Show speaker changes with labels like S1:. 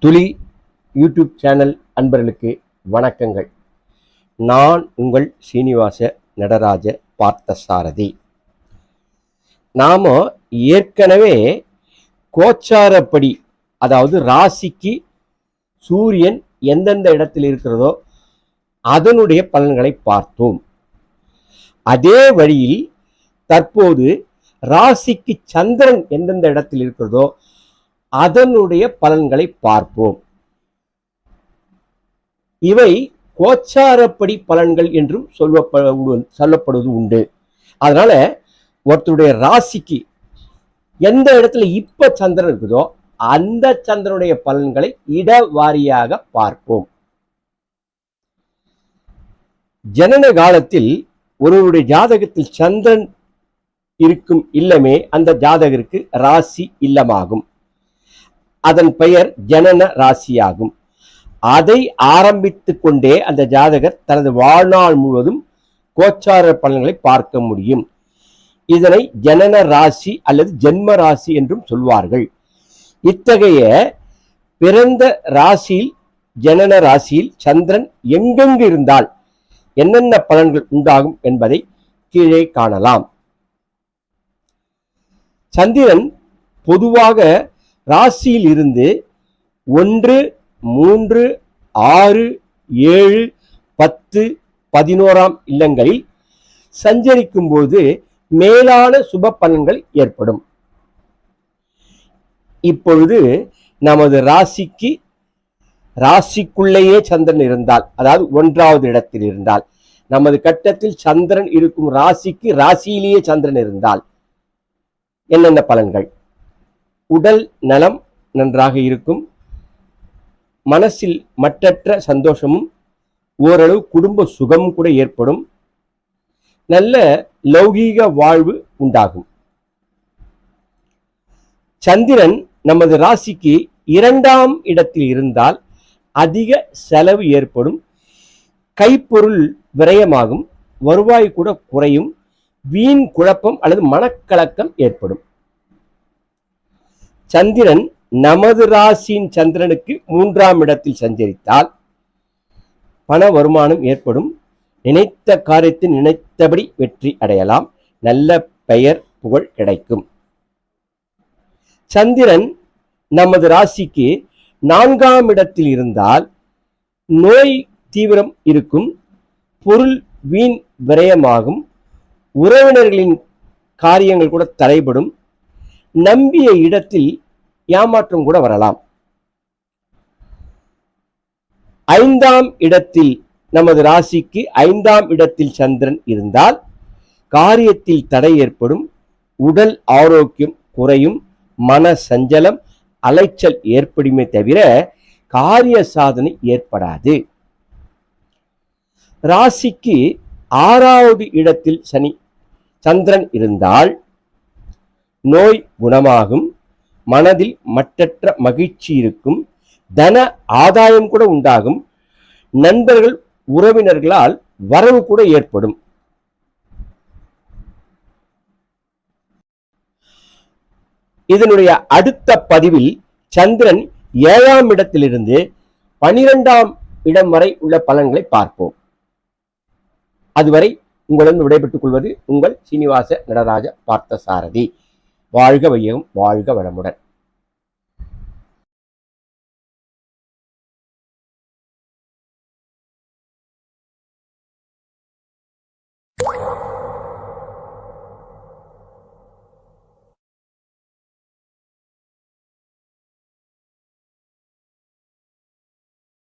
S1: துளி YouTube channel அன்பர்களுக்கு வணக்கங்கள். நான் உங்கள் சீனிவாச நடராஜ பார்த்தசாரதி. நாம ஏற்கனவே கோச்சாரப்படி, அதாவது ராசிக்கு சூரியன் எந்தெந்த இடத்தில் இருக்கிறதோ அதனுடைய பலன்களை பார்த்தோம். அதே வழியில் தற்போது ராசிக்கு சந்திரன் எந்தெந்த இடத்தில் இருக்கிறதோ அதனுடைய பலன்களை பார்ப்போம். இவை கோச்சாரப்படி பலன்கள் என்றும் சொல்லப்படுவது உண்டு. அதனால ஒருத்தருடைய ராசிக்கு எந்த இடத்துல இப்ப சந்திரன் இருக்குதோ அந்த சந்திரனுடைய பலன்களை இடவாரியாக பார்ப்போம். ஜனன காலத்தில் ஒருவருடைய ஜாதகத்தில் சந்திரன் இருக்கும் இல்லமே அந்த ஜாதகருக்கு ராசி இல்லமாகும். அதன் பெயர் ஜனன ராசியாகும். அதை ஆரம்பித்துக் கொண்டே அந்த ஜாதகர் தனது வாழ்நாள் முழுவதும் கோச்சார பலன்களை பார்க்க முடியும். இதனை ஜனன ராசி அல்லது ஜென்ம ராசி என்றும் சொல்வார்கள். இத்தகைய பிறந்த ராசியில், ஜனன ராசியில் சந்திரன் எங்கெங்கு இருந்தால் என்னென்ன பலன்கள் உண்டாகும் என்பதை கீழே காணலாம். சந்திரன் பொதுவாக ராசியில் இருந்து 1, 3, 6, 7, 10, 11 இல்லங்களில் சஞ்சரிக்கும் போது மேலான சுப பலன்கள் ஏற்படும். இப்பொழுது நமது ராசிக்குள்ளேயே சந்திரன் இருந்தால், அதாவது 1வது இடத்தில் இருந்தால், நமது கட்டத்தில் சந்திரன் இருக்கும் ராசியிலேயே சந்திரன் இருந்தால் என்னென்ன பலன்கள்? உடல் நலம் நன்றாக இருக்கும். மனசில் மற்றற்ற சந்தோஷமும் ஓரளவு குடும்ப சுகமும் கூட ஏற்படும். நல்ல லௌகீக வாழ்வு உண்டாகும். சந்திரன் நமது ராசிக்கு 2ஆம் இடத்தில் இருந்தால் அதிக செலவு ஏற்படும். கைப்பொருள் விரயமாகும். வருவாய் கூட குறையும். வீண் குழப்பம் அல்லது மனக்கலக்கம் ஏற்படும். சந்திரன் நமது ராசியின் சந்திரனுக்கு 3ஆம் இடத்தில் சஞ்சரித்தால் பண வருமானம் ஏற்படும். நினைத்த காரியத்தில் நினைத்தபடி வெற்றி அடையலாம். நல்ல பெயர் புகழ் கிடைக்கும். சந்திரன் நமது ராசிக்கு 4ஆம் இடத்தில் இருந்தால் நோய் தீவிரம் இருக்கும். பொருள் வீண் விரயமாகும். உறவினர்களின் காரியங்கள் கூட தடைபடும். நம்பிய இடத்தில் ஏமாற்றம் கூட வரலாம். 5ஆம் இடத்தில், நமது ராசிக்கு 5ஆம் இடத்தில் சந்திரன் இருந்தால் காரியத்தில் தடை ஏற்படும். உடல் ஆரோக்கியம் குறையும். மன சஞ்சலம், அலைச்சல் ஏற்படுமே தவிர காரிய சாதனை ஏற்படாது. ராசிக்கு 6வது இடத்தில் சந்திரன் இருந்தால் நோய் குணமாகும். மனதில் மற்றற்ற மகிழ்ச்சி இருக்கும். தன ஆதாயம் கூட உண்டாகும். நண்பர்கள் உறவினர்களால் வரவு கூட ஏற்படும். இதனுடைய அடுத்த பதிவில் சந்திரன் 7ஆம் இடத்திலிருந்து 12ஆம் இடம் வரை உள்ள பலன்களை பார்ப்போம். அதுவரை உங்களுடன் விடைபெற்றுக் கொள்வது உங்கள் சீனிவாச நடராஜ பார்த்தசாரதி. வாழ்க வையகம், வாழ்க வளமுடன்.